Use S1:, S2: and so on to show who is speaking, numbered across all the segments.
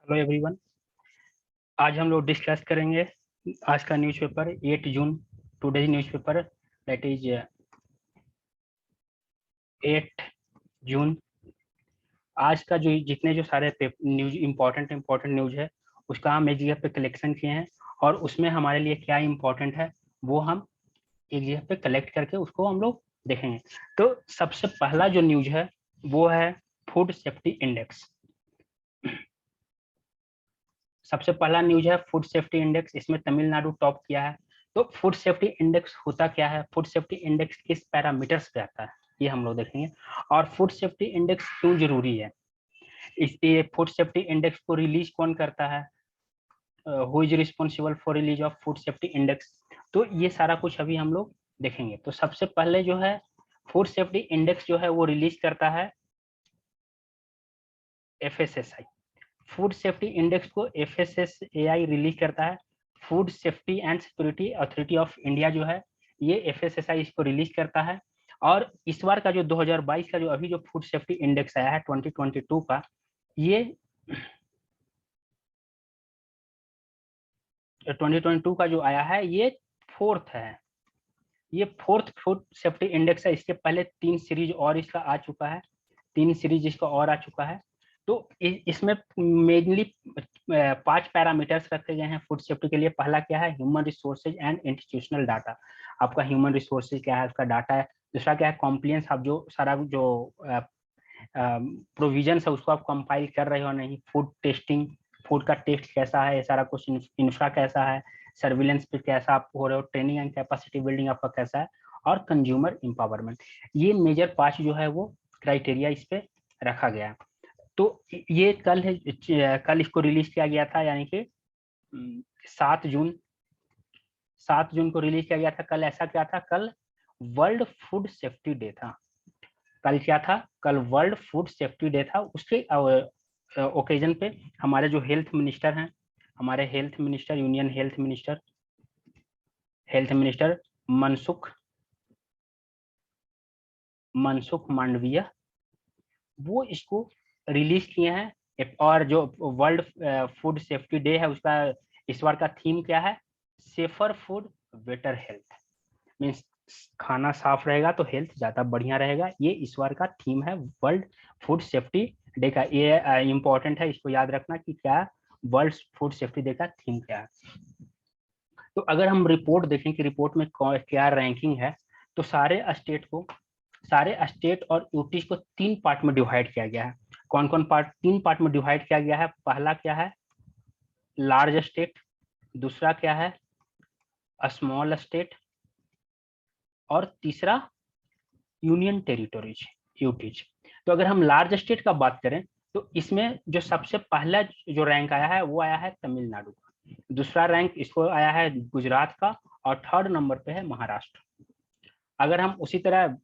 S1: Hello everyone. आज हम लोग डिस्कस करेंगे आज का newspaper 8 June. Today's newspaper that is 8 जून। आज का जो जितने जो सारे न्यूज इम्पोर्टेंट न्यूज है उसका हम एक जगह पे कलेक्शन किए हैं और उसमें हमारे लिए क्या इम्पोर्टेंट है वो हम एक जगह पे कलेक्ट करके उसको हम लोग देखेंगे। तो सबसे पहला जो न्यूज है वो है फूड सेफ्टी इंडेक्स। सबसे पहला न्यूज है फूड सेफ्टी इंडेक्स, इसमें तमिलनाडु टॉप किया है। तो फूड सेफ्टी इंडेक्स होता क्या है, फूड सेफ्टी इंडेक्स किस पैरामीटर्स पे आता है ये हम लोग देखेंगे। और फूड सेफ्टी इंडेक्स क्यों जरूरी है, इसलिए फूड सेफ्टी इंडेक्स को रिलीज कौन करता है, who is responsible for release of food safety index. तो ये सारा कुछ अभी हम लोग देखेंगे। तो सबसे पहले जो है फूड सेफ्टी इंडेक्स जो है वो रिलीज करता है FSSAI। फूड सेफ्टी इंडेक्स को FSSAI रिलीज करता है। Food safety and security authority of India जो है ये FSSAI इसको रिलीज करता है। और इस बार का जो 2022 का जो अभी जो फूड सेफ्टी इंडेक्स आया है 2022 का, ये 2022 का जो आया है ये फोर्थ है। ये फोर्थ फूड सेफ्टी इंडेक्स है। इसके पहले 3 सीरीज और इसका आ चुका है, 3 सीरीज इसका और आ चुका है। तो इसमें मेनली 5 पैरामीटर्स रखे गए हैं फूड सेफ्टी के लिए। पहला क्या है, human resources and institutional data. आपका ह्यूमन रिसोर्सेज क्या है, उसका डाटा है। दूसरा क्या है, कॉम्प्लियंस, आप जो सारा जो प्रोविजन है उसको आप कंपाइल कर रहे हो नहीं। फूड टेस्टिंग, फूड का टेस्ट कैसा है, ये सारा कुछ। इंफ्रा कैसा है, सर्विलेंस पे कैसा आप हो रहे हो, ट्रेनिंग एंड कैपेसिटी बिल्डिंग आपका कैसा है, और कंज्यूमर एम्पावरमेंट। ये मेजर 5 जो है वो क्राइटेरिया इस पे रखा गया है। तो ये कल है, कल इसको रिलीज किया गया था, यानी कि 7 जून, 7 जून को रिलीज किया गया था। कल ऐसा क्या था, कल वर्ल्ड फूड सेफ्टी डे था। कल क्या था, कल वर्ल्ड फूड सेफ्टी डे था। उसके ओकेजन पे हमारे जो हेल्थ मिनिस्टर हैं, हमारे health minister, union health minister Mansukh Mandaviya, वो इसको रिलीज किए हैं। और जो वर्ल्ड फूड सेफ्टी डे है उसका इस बार का थीम क्या है, safer food better health. Means खाना साफ रहेगा तो हेल्थ ज्यादा बढ़िया रहेगा। ये इस बार का थीम है वर्ल्ड फूड सेफ्टी डे का। ये इंपॉर्टेंट है, इसको याद रखना कि क्या वर्ल्ड फूड सेफ्टी डे का थीम क्या है। तो अगर हम रिपोर्ट देखें कि रिपोर्ट में क्या रैंकिंग है, तो सारे स्टेट और यूटीज को 3 पार्ट में डिवाइड किया गया है। कौन कौन पार्ट, 3 पार्ट में डिवाइड किया गया है। पहला क्या है, लार्ज स्टेट। दूसरा क्या है, स्मॉल स्टेट। और तीसरा यूनियन टेरिटोरीज, यूटीज। तो अगर हम लार्ज स्टेट का बात करें तो इसमें जो सबसे पहला जो रैंक आया है वो आया है तमिलनाडु का। दूसरा रैंक इसको आया है गुजरात का। और 3rd नंबर पे है महाराष्ट्र। अगर हम उसी तरह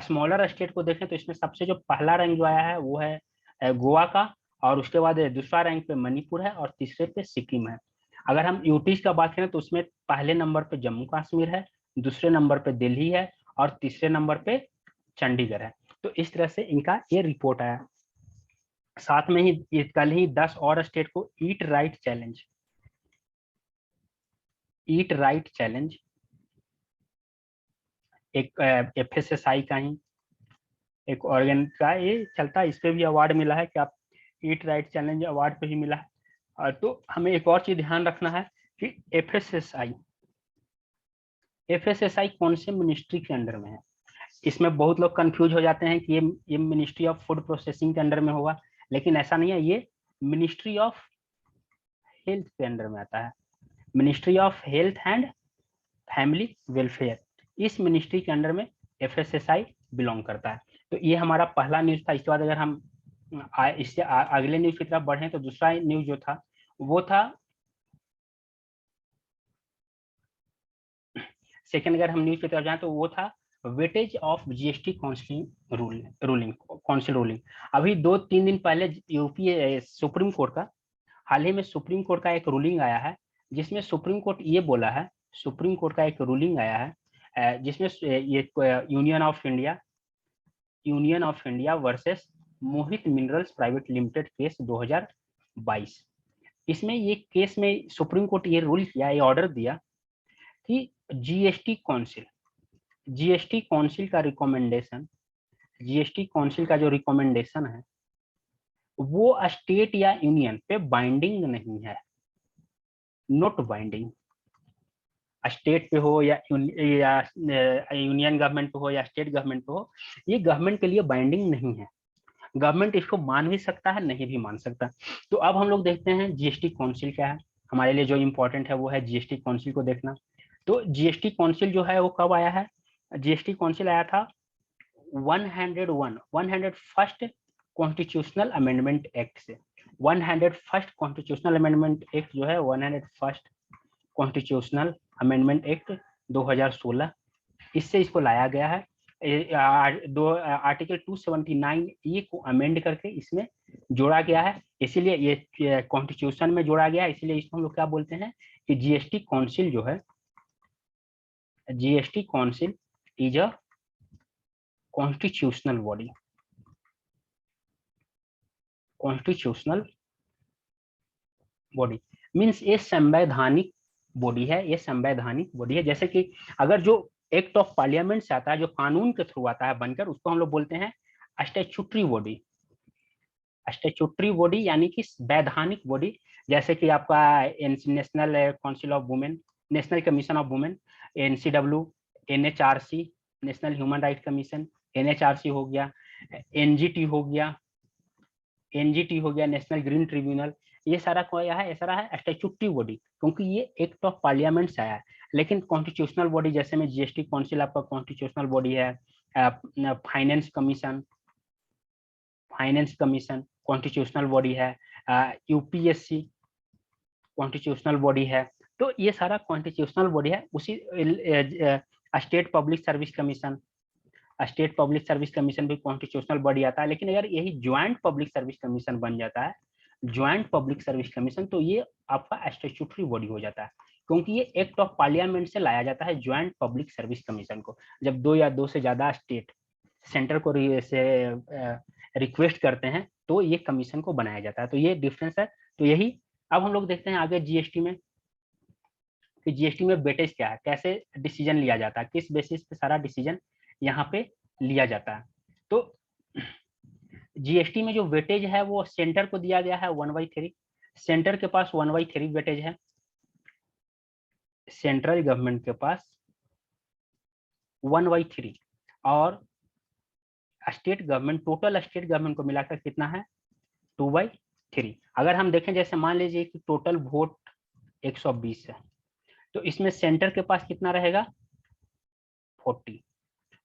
S1: स्मॉलर स्टेट को देखें तो इसमें सबसे जो पहला रैंक जो आया है वो है गोवा का। और उसके बाद दूसरा रैंक पे मणिपुर है और तीसरे पे सिक्किम है। अगर हम यूटीज का बात करें तो उसमें पहले नंबर पे जम्मू कश्मीर है, दूसरे नंबर पे दिल्ली है, और तीसरे नंबर पे चंडीगढ़ है। तो इस तरह से इनका ये रिपोर्ट आया। साथ में ही कल ही 10 और स्टेट को ईट राइट चैलेंज, एक FSSAI का ही एक ऑर्गन का ये चलता है, इस पे भी अवार्ड मिला है कि आप ईट राइट चैलेंज अवार्ड पे ही मिला है। तो हमें एक और चीज ध्यान रखना है कि एफएसएसआई कौन से मिनिस्ट्री के अंडर में है। इसमें बहुत लोग कंफ्यूज हो जाते हैं कि ये मिनिस्ट्री ऑफ फूड प्रोसेसिंग के अंडर में होगा, लेकिन ऐसा नहीं है। ये मिनिस्ट्री ऑफ हेल्थ के अंडर में आता है। Ministry of health and family welfare, इस मिनिस्ट्री के अंडर में FSSAI बिलोंग करता है। तो ये हमारा पहला न्यूज था। इसके बाद अगर हम इससे अगले न्यूज की तरफ बढ़े तो दूसरा न्यूज जो था वो था सेकंड। अगर हम न्यूज की तरफ जाए तो वो था weightage of GST council ruling. अभी 2-3 दिन पहले यूपी सुप्रीम कोर्ट का, हाल ही में सुप्रीम कोर्ट का एक रूलिंग आया है जिसमें सुप्रीम कोर्ट ये बोला है, सुप्रीम कोर्ट का एक रूलिंग आया है जिसमें ये union of India versus Mohit minerals private limited case 2022। इसमें ये केस में सुप्रीम कोर्ट ये रूल किया, ये ऑर्डर दिया कि जीएसटी काउंसिल का रिकमेंडेशन, जीएसटी काउंसिल का जो रिकमेंडेशन है वो स्टेट या यूनियन पे बाइंडिंग नहीं है, नॉट बाइंडिंग। स्टेट पे हो या यूनियन गवर्नमेंट पे हो या स्टेट गवर्नमेंट पे हो, ये गवर्नमेंट के लिए बाइंडिंग नहीं है। गवर्नमेंट इसको मान भी सकता है, नहीं भी मान सकता। तो अब हम लोग देखते हैं जीएसटी काउंसिल क्या है। हमारे लिए जो इम्पोर्टेंट है वो है जीएसटी काउंसिल को देखना। तो जीएसटी काउंसिल जो है वो कब आया है? जीएसटी काउंसिल आया था 101 कॉन्स्टिट्यूशनल अमेंडमेंट एक्ट से। 101 कॉन्स्टिट्यूशनल अमेंडमेंट एक्ट जो है 101 कॉन्स्टिट्यूशनल अमेंडमेंट एक्ट 2016, इससे इसको लाया गया है। आर्टिकल 279 ए को अमेंड करके इसमें जोड़ा गया है, इसीलिए ये कॉन्स्टिट्यूशन में जोड़ा गया है। इसीलिए इसको हम लोग क्या बोलते हैं कि जीएसटी काउंसिल जो है, GST council is a constitutional body, constitutional body means ये संवैधानिक बॉडी है, ये संवैधानिक बॉडी है। जैसे कि अगर जो एक्ट ऑफ पार्लियामेंट से आता है, जो कानून के थ्रू आता है बनकर, उसको हम लोग बोलते हैं स्टैट्यूटरी बॉडी। स्टैट्यूटरी बॉडी यानी कि वैधानिक बॉडी। जैसे कि आपका national council of women, national commission of women, NCW, NHRC, national human right commission, NHRC हो गया, एनजीटी हो गया, एनजीटी हो गया, नेशनल ग्रीन ट्रिब्यूनल। ये सारा क्या है? ये सारा है स्टैट्यूटरी बॉडी, क्योंकि ये एक्ट ऑफ पार्लियामेंट से आया है। लेकिन कॉन्स्टिट्यूशनल बॉडी जैसे में जीएसटी काउंसिल आपका कॉन्स्टिट्यूशनल बॉडी है, finance commission, finance commission constitutional body है, यूपीएससी कॉन्स्टिट्यूशनल बॉडी है। तो ये सारा कॉन्स्टिट्यूशनल बॉडी है। उसी state public service commission, state public service commission भी कॉन्स्टिट्यूशनल बॉडी आता है। लेकिन अगर यही ज्वाइंट पब्लिक सर्विस कमीशन बन जाता है, ज्वाइंट पब्लिक सर्विस कमीशन, तो ये आपका स्टैट्यूटरी बॉडी हो जाता है, क्योंकि ये एक्ट ऑफ पार्लियामेंट से लाया जाता है ज्वाइंट पब्लिक सर्विस कमीशन को। जब दो या दो से ज्यादा स्टेट सेंटर को रिक्वेस्ट करते हैं तो ये कमीशन को बनाया जाता है। तो ये डिफरेंस है। तो यही अब हम लोग देखते हैं आगे जीएसटी में कि जीएसटी में वेटेज क्या है, कैसे डिसीजन लिया जाता है, किस बेसिस पे सारा डिसीजन यहाँ पे लिया जाता है। तो जीएसटी में जो वेटेज है वो सेंटर को दिया गया है 1/3। सेंटर के पास 1/3 वेटेज है, सेंट्रल गवर्नमेंट के पास 1/3, और state government, total state government को मिलाकर कितना है? 2/3। अगर हम देखें, जैसे मान लीजिए कि टोटल वोट 120 है, तो इसमें सेंटर के पास कितना रहेगा? 40,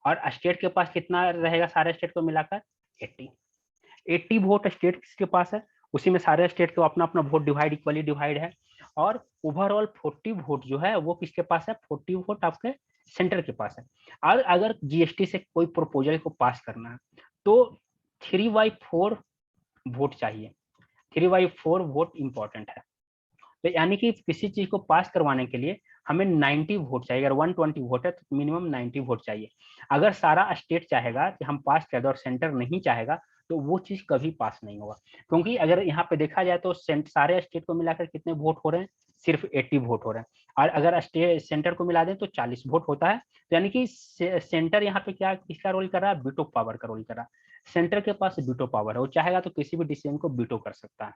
S1: और स्टेट के पास कितना रहेगा सारे स्टेट को मिलाकर? 80। 80 वोट स्टेट के पास है, उसी में सारे स्टेट को अपना अपना वोट डिवाइड, इक्वली डिवाइड है। और ओवरऑल 40 वोट जो है वो किसके पास है? 40 वोट आपके सेंटर के पास है। और अगर जीएसटी से कोई प्रपोजल को पास करना है तो 3/4 वोट चाहिए। 3/4 वोट इंपॉर्टेंट है। तो यानी कि किसी चीज को पास करवाने के लिए हमें 90 वोट चाहिए। अगर 120 वोट है तो मिनिमम 90 वोट चाहिए। अगर सारा स्टेट चाहेगा कि हम पास कर दें और सेंटर नहीं चाहेगा तो वो चीज कभी पास नहीं होगा। क्योंकि अगर यहाँ पे देखा जाए तो सारे स्टेट को मिलाकर कितने वोट हो रहे हैं? सिर्फ 80 वोट हो रहे हैं। और अगर स्टेट सेंटर को मिला दें तो 40 वोट होता है। तो यानी कि सेंटर यहाँ पे क्या, किसका रोल कर रहा है? वीटो पावर का रोल कर रहा है। सेंटर के पास वीटो पावर है, वो चाहेगा तो किसी भी डिसीजन को वीटो कर सकता है।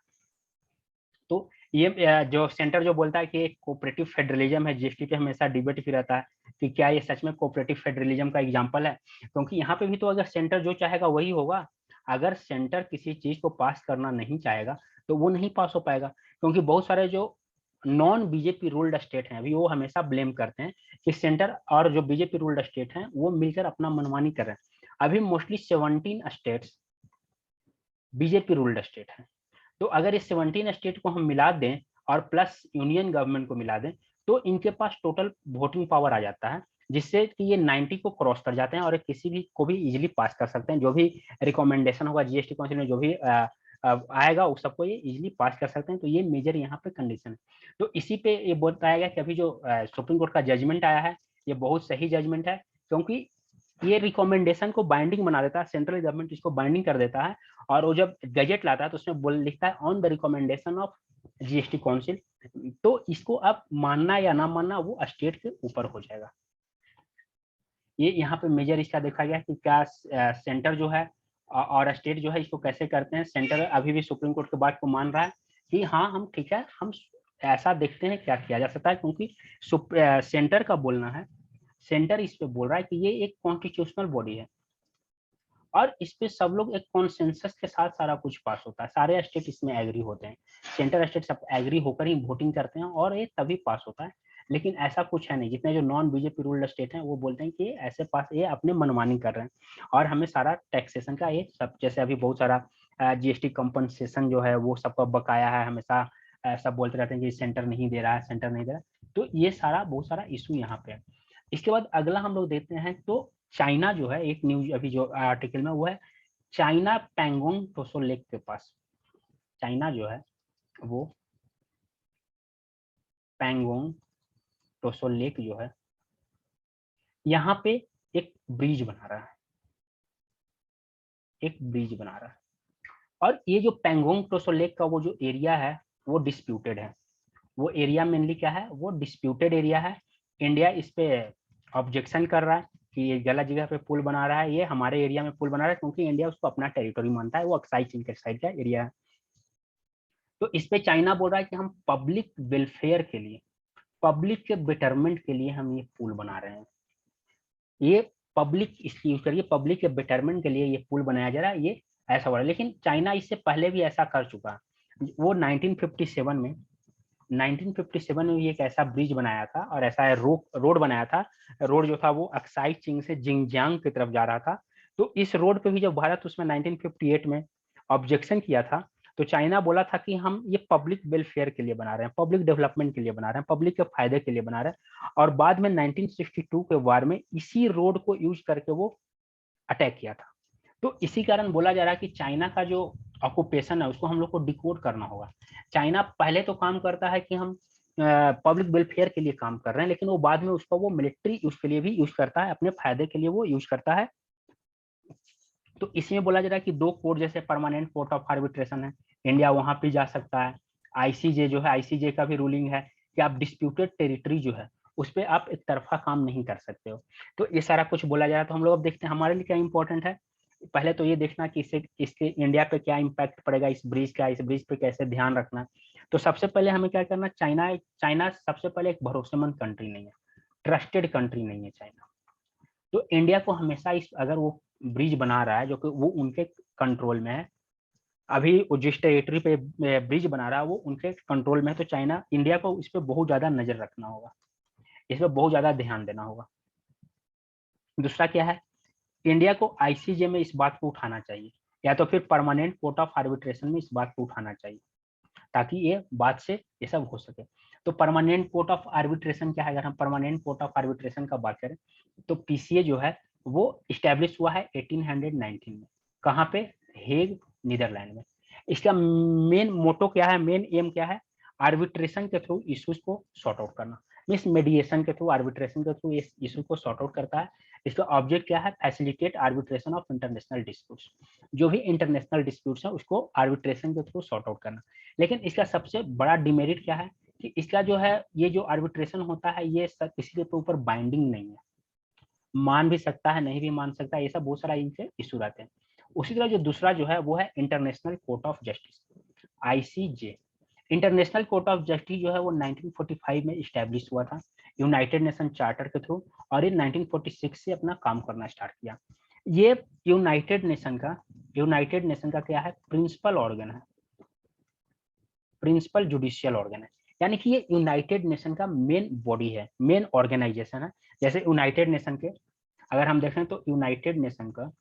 S1: तो ये जो सेंटर जो बोलता है कि एक कोऑपरेटिव फेडरलिज्म है, जीएसटी पे हमेशा डिबेट भी रहता है कि क्या ये सच में कोऑपरेटिव फेडरलिज्म का एग्जांपल है। क्योंकि यहाँ पे भी तो अगर सेंटर जो चाहेगा वही होगा। अगर सेंटर किसी चीज को पास करना नहीं चाहेगा तो वो नहीं पास हो पाएगा। क्योंकि बहुत सारे जो नॉन बीजेपी रूल्ड स्टेट हैं अभी वो हमेशा ब्लेम करते हैं कि सेंटर और जो बीजेपी रूल्ड स्टेट हैं वो मिलकर अपना मनमानी कर रहे हैं। अभी mostly 17 states BJP ruled state हैं। तो अगर इस 17 स्टेट को हम मिला दें और प्लस यूनियन गवर्नमेंट को मिला दें तो इनके पास टोटल वोटिंग पावर आ जाता है, जिससे कि ये 90 को क्रॉस कर जाते हैं और किसी भी को भी इजीली पास कर सकते हैं। जो भी रिकमेंडेशन होगा जीएसटी काउंसिल में, जो भी आएगा उस सबको ये इजीली पास कर सकते हैं। तो ये मेजर यहाँ पे कंडीशन है। तो इसी पे ये बताया गया कि अभी जो सुप्रीम कोर्ट का जजमेंट आया है ये बहुत सही जजमेंट है। क्योंकि ये रिकमेंडेशन को बाइंडिंग बना देता है, सेंट्रल गवर्नमेंट इसको बाइंडिंग कर देता है, और वो जब गजेट लाता है तो उसमें बोल लिखता है on the recommendation of GST council. तो इसको अब मानना या ना मानना वो स्टेट के ऊपर हो जाएगा। ये यहाँ पे मेजर इसका देखा गया कि क्या सेंटर जो है और स्टेट जो है इसको कैसे करते हैं। सेंटर अभी भी सुप्रीम कोर्ट के बात को मान रहा है कि हाँ हम ठीक है, हम ऐसा देखते हैं क्या किया जा सकता है, क्योंकि सेंटर का बोलना है, सेंटर इस पे बोल रहा है कि ये एक कॉन्स्टिट्यूशनल बॉडी है और इस पे सब लोग एक कॉन्सेंसस के साथ सारा कुछ पास होता है, सारे स्टेट इसमें एग्री होते हैं, सेंटर स्टेट सब एग्री होकर ही वोटिंग करते हैं और ये तभी पास होता है। लेकिन ऐसा कुछ है नहीं, जितने जो नॉन बीजेपी रूल्ड स्टेट हैं वो बोलते हैं कि ऐसे पास ये अपने मनमानी कर रहे हैं और हमें सारा टैक्सेशन का ये सब, जैसे अभी बहुत सारा जीएसटी कंपनसेशन जो है वो सबका बकाया है, हमेशा सब बोलते रहते हैं कि सेंटर नहीं दे रहा है, सेंटर नहीं दे रहा है। तो ये सारा बहुत सारा इशू यहाँ पे है। इसके बाद अगला हम लोग देखते हैं तो चाइना जो है, एक न्यूज अभी जो आर्टिकल में वो है चाइना पैंगोंग टोसो लेक के पास, चाइना जो है वो पैंगोंग टोसो लेक जो है यहाँ पे एक ब्रिज बना रहा है, एक ब्रिज बना रहा है। और ये जो पैंगोंग टोसो लेक का वो जो एरिया है वो डिस्प्यूटेड है, वो एरिया मेनली क्या है, वो डिस्प्यूटेड एरिया है। इंडिया इस पे ऑब्जेक्शन कर रहा है कि ये गलत जगह पे पुल बना रहा है, ये हमारे एरिया में पुल बना रहा है, क्योंकि इंडिया उसको अपना टेरिटोरी मानता है, वो अक्साई चीन के साइड का एरिया है। तो इस पे चाइना बोल रहा है कि हम पब्लिक वेलफेयर के लिए, पब्लिक के बेटरमेंट के लिए हम ये पुल बना रहे हैं, ये पब्लिक इसकी यूज करिए, पब्लिक के बेटरमेंट के लिए ये पुल बनाया जा रहा है, ये ऐसा हो रहा है। लेकिन चाइना इससे पहले भी ऐसा कर चुका है, वो 1957 में 1957 में भी एक ऐसा ब्रिज बनाया था और ऐसा रोड बनाया था। रोड जो था वो अक्साई चिंग से जिंगजियांग की तरफ जा रहा था। तो इस रोड पे भी जब भारत उसमें 1958 में ऑब्जेक्शन किया था, तो चाइना बोला था कि हम ये पब्लिक वेलफेयर के लिए बना रहे हैं, पब्लिक डेवलपमेंट के लिए बना रहे हैं, पब्लिक के फायदे के लिए बना रहे हैं। और बाद में 1962 के वार में इसी रोड को यूज करके वो अटैक किया था। तो इसी कारण बोला जा रहा है कि चाइना का जो ऑक्यूपेशन है उसको हम लोग को डिकोड करना होगा। चाइना पहले तो काम करता है कि हम पब्लिक वेलफेयर के लिए काम कर रहे हैं, लेकिन वो बाद में उसको वो मिलिट्री यूज के लिए भी यूज करता है, अपने फायदे के लिए वो यूज करता है। तो इसमें बोला जा रहा है कि दो कोर्ट, जैसे परमानेंट कोर्ट ऑफ आर्बिट्रेशन है, इंडिया वहां पे जा सकता है। आईसीजे जो है, आईसीजे का भी रूलिंग है कि आप डिस्प्यूटेड टेरिटरी जो है उस पर आप एक तरफा काम नहीं कर सकते हो। तो ये सारा कुछ बोला जा रहा है। तो हम लोग अब देखते हैं हमारे लिए क्या इंपॉर्टेंट है। पहले तो ये देखना कि इससे इसके इंडिया पे क्या इम्पैक्ट पड़ेगा, इस ब्रिज का, इस ब्रिज पे कैसे ध्यान रखना। तो सबसे पहले हमें क्या करना, चाइना चाइना सबसे पहले एक भरोसेमंद कंट्री नहीं है, ट्रस्टेड कंट्री नहीं है चाइना। तो इंडिया को हमेशा इस, अगर वो ब्रिज बना रहा है जो कि वो उनके कंट्रोल में है, अभी वो जिस टेरिटरी पे ब्रिज बना रहा है वो उनके कंट्रोल में है, तो चाइना, इंडिया को इस पे बहुत ज्यादा नजर रखना होगा, इस पे बहुत ज्यादा ध्यान देना होगा। दूसरा क्या है, इंडिया को आईसीजे में इस बात को उठाना चाहिए, या तो फिर परमानेंट कोर्ट ऑफ आर्बिट्रेशन में इस बात को उठाना चाहिए, ताकि ये बात से ये सब हो सके। तो परमानेंट कोर्ट ऑफ आर्बिट्रेशन क्या है, अगर हम परमानेंट कोर्ट ऑफ आर्बिट्रेशन का बात करें तो पीसीए जो है वो इस्टेब्लिश हुआ है 1819 में। कहाँ पे, हेग, नीदरलैंड में। इसका मेन मोटो क्या है, मेन एम क्या है, आर्बिट्रेशन के थ्रू इश्यूज को सॉर्ट आउट करना, मीन्स मेडिएशन के थ्रू, आर्बिट्रेशन के थ्रू इस इशू को सॉर्ट आउट करता है। इसका ऑब्जेक्ट क्या है, facilitate arbitration of international disputes, जो भी इंटरनेशनल डिस्प्यूट्स है उसको आर्बिट्रेशन के थ्रू सॉर्ट आउट करना। लेकिन इसका सबसे बड़ा डिमेरिट क्या है कि इसका जो है, ये जो आर्बिट्रेशन होता है ये किसी के ऊपर बाइंडिंग नहीं है, मान भी सकता है नहीं भी मान सकता है, ये सब बहुत सारा इनसे इशू रहते हैं। उसी तरह जो दूसरा जो है वो है international court of justice, ICJ. International court of justice जो है वो 1945 में इस्टेब्लिश हुआ था यूनाइटेड नेशन चार्टर के थ्रू, और ये 1946 से अपना काम करना स्टार्ट किया। ये यूनाइटेड नेशन का क्या है, प्रिंसिपल ऑर्गन है, प्रिंसिपल जुडिशियल ऑर्गन है, यानी कि ये यूनाइटेड नेशन का मेन बॉडी है, मेन ऑर्गेनाइजेशन है। जैसे यूनाइटेड नेशन के अगर हम देखें तो यूनाइटेड नेशन का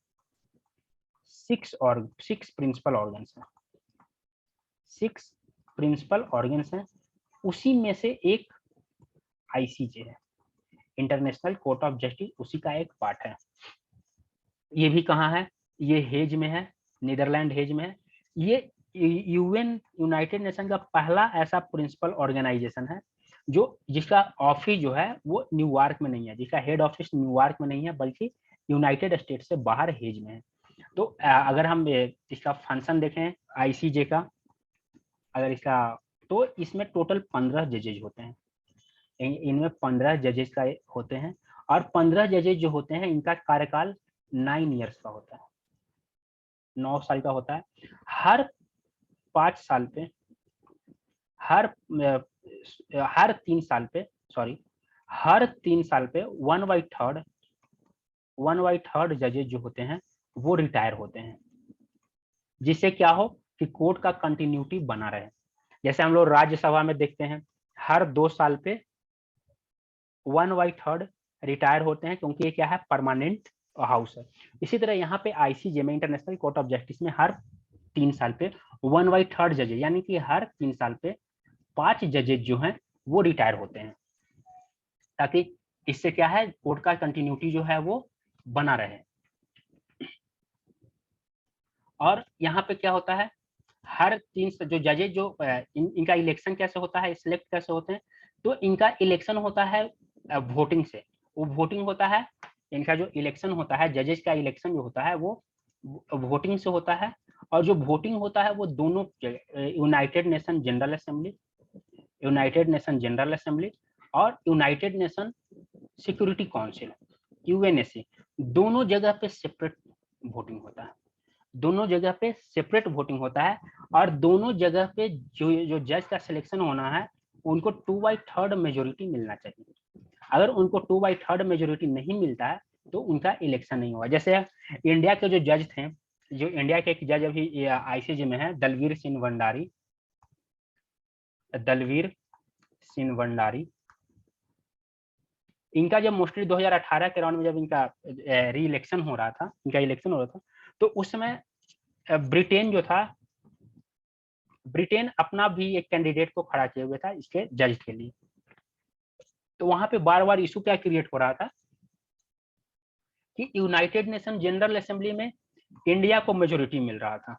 S1: 6 प्रिंसिपल ऑर्गन्स हैं, 6 प्रिंसिपल ऑर्गन्स हैं, उसी में से एक आईसीजे है, इंटरनेशनल कोर्ट ऑफ जस्टिस, उसी का एक पार्ट है। ये भी कहाँ है, ये हेज में है, नीदरलैंड हेज में है। ये यूएन, यूनाइटेड नेशन का पहला ऐसा प्रिंसिपल ऑर्गेनाइजेशन है जो, जिसका ऑफिस जो है वो न्यूयॉर्क में नहीं है, जिसका हेड ऑफिस न्यूयॉर्क में नहीं है, बल्कि यूनाइटेड स्टेट्स से बाहर हेज में है। तो अगर हम इसका फंक्शन देखें आईसीजे का, अगर इसका, तो इसमें टोटल 15 जजेज होते हैं। इनमें 15 जजेज का होते हैं, और 15 जजेज जो होते हैं इनका कार्यकाल 9 ईयर्स का होता है, 9 साल का होता है। हर 5 साल पे, हर 3 साल पे, सॉरी, हर 3 साल पे 1/3 जजेज जो होते हैं वो रिटायर होते हैं, जिससे क्या हो कि कोर्ट का कंटिन्यूटी बना रहे। जैसे हम लोग राज्यसभा में देखते हैं हर 2 साल पे 1/3 रिटायर होते हैं, क्योंकि ये क्या है, परमानेंट हाउस है। इसी तरह यहाँ पे आईसीजे में, इंटरनेशनल कोर्ट ऑफ जस्टिस में, हर 3 साल पे 1/3 जजेज, यानी कि हर 3 साल पे 5 जजेज जो हैं वो रिटायर होते हैं, ताकि इससे क्या है, कोर्ट का कंटिन्यूटी जो है वो बना रहे। और यहाँ पे क्या होता है, हर 3 जो जजेज जो इनका इलेक्शन कैसे होता है, सिलेक्ट कैसे होते हैं, तो इनका इलेक्शन होता है वोटिंग से। वो वोटिंग होता है, इनका जो इलेक्शन होता है, जजेज का इलेक्शन जो होता है वो वोटिंग से होता है। और जो वोटिंग होता है वो दोनों यूनाइटेड नेशन जनरल असेंबली, और United nation security council, UNSC, दोनों जगह पे सेपरेट वोटिंग होता है। दोनों जगह पे सेपरेट वोटिंग होता है, और दोनों जगह पे जो जज का सिलेक्शन होना है उनको 2/3 मेजोरिटी मिलना चाहिए। अगर उनको 2/3 मेजोरिटी नहीं मिलता है तो उनका इलेक्शन नहीं हुआ। जैसे इंडिया के जो जज थे, जो इंडिया के एक जज अभी आईसीजे में है, दलवीर सिंह भंडारी, इनका जब मोस्टली 2018 के राउंड में जब इनका री इलेक्शन हो रहा था, तो उस समय ब्रिटेन जो था, ब्रिटेन अपना भी एक कैंडिडेट को खड़ा किए हुए था इसके जज के लिए। तो वहां पे बार बार इशू क्या क्रिएट हो रहा था कि यूनाइटेड नेशन जनरल असेंबली में इंडिया को मेजोरिटी मिल रहा था,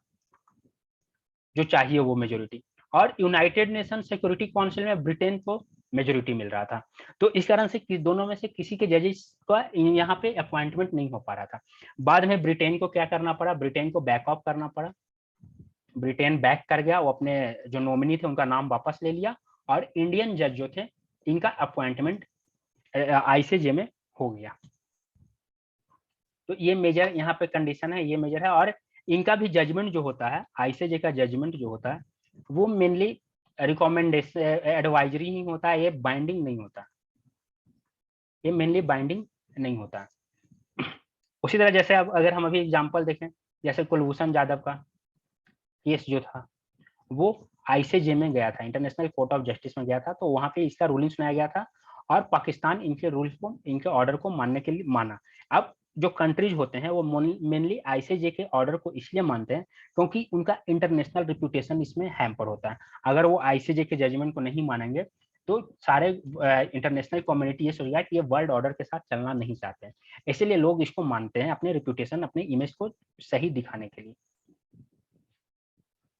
S1: जो चाहिए वो मेजोरिटी, और यूनाइटेड नेशन सिक्योरिटी काउंसिल में ब्रिटेन को मेजोरिटी मिल रहा था। तो इस कारण से दोनों में से किसी के जजेस का यहाँ पे अपॉइंटमेंट नहीं हो पा रहा था। बाद में ब्रिटेन को क्या करना पड़ा, ब्रिटेन को बैक ऑफ करना पड़ा। ब्रिटेन बैक कर गया, वो अपने जो नॉमिनी थे उनका नाम वापस ले लिया, और इंडियन जज जो थे इनका अपॉइंटमेंट आईसीजे में हो गया। तो ये मेजर यहाँ पे कंडीशन है, ये मेजर है। और इनका भी जजमेंट जो होता है, आईसीजे का जजमेंट जो होता है वो मेनली रिकमेंडेशन, एडवाइजरी नहीं होता है, ये बाइंडिंग नहीं होता, ये मेनली बाइंडिंग नहीं होता। उसी तरह जैसे अब अगर हम अभी एग्जांपल देखें, जैसे कुलभूषण जाधव का केस जो था वो आईसीजे में गया था, इंटरनेशनल कोर्ट ऑफ जस्टिस में गया था, तो वहां पे इसका रूलिंग सुनाया गया था, और पाकिस्तान इनके रूल्स को, इनके ऑर्डर को मानने के लिए माना। अब जो कंट्रीज होते हैं वो मेनली आईसीजे के ऑर्डर को इसलिए मानते हैं क्योंकि उनका इंटरनेशनल रिप्यूटेशन इसमें हैम्पर होता है। अगर वो आईसीजे के जजमेंट को नहीं मानेंगे तो सारे इंटरनेशनल कम्युनिटी ये सोचेगा कि ये वर्ल्ड ऑर्डर के साथ चलना नहीं चाहते हैं, इसीलिए लोग इसको मानते हैं अपने रिप्यूटेशन, अपने इमेज को सही दिखाने के लिए।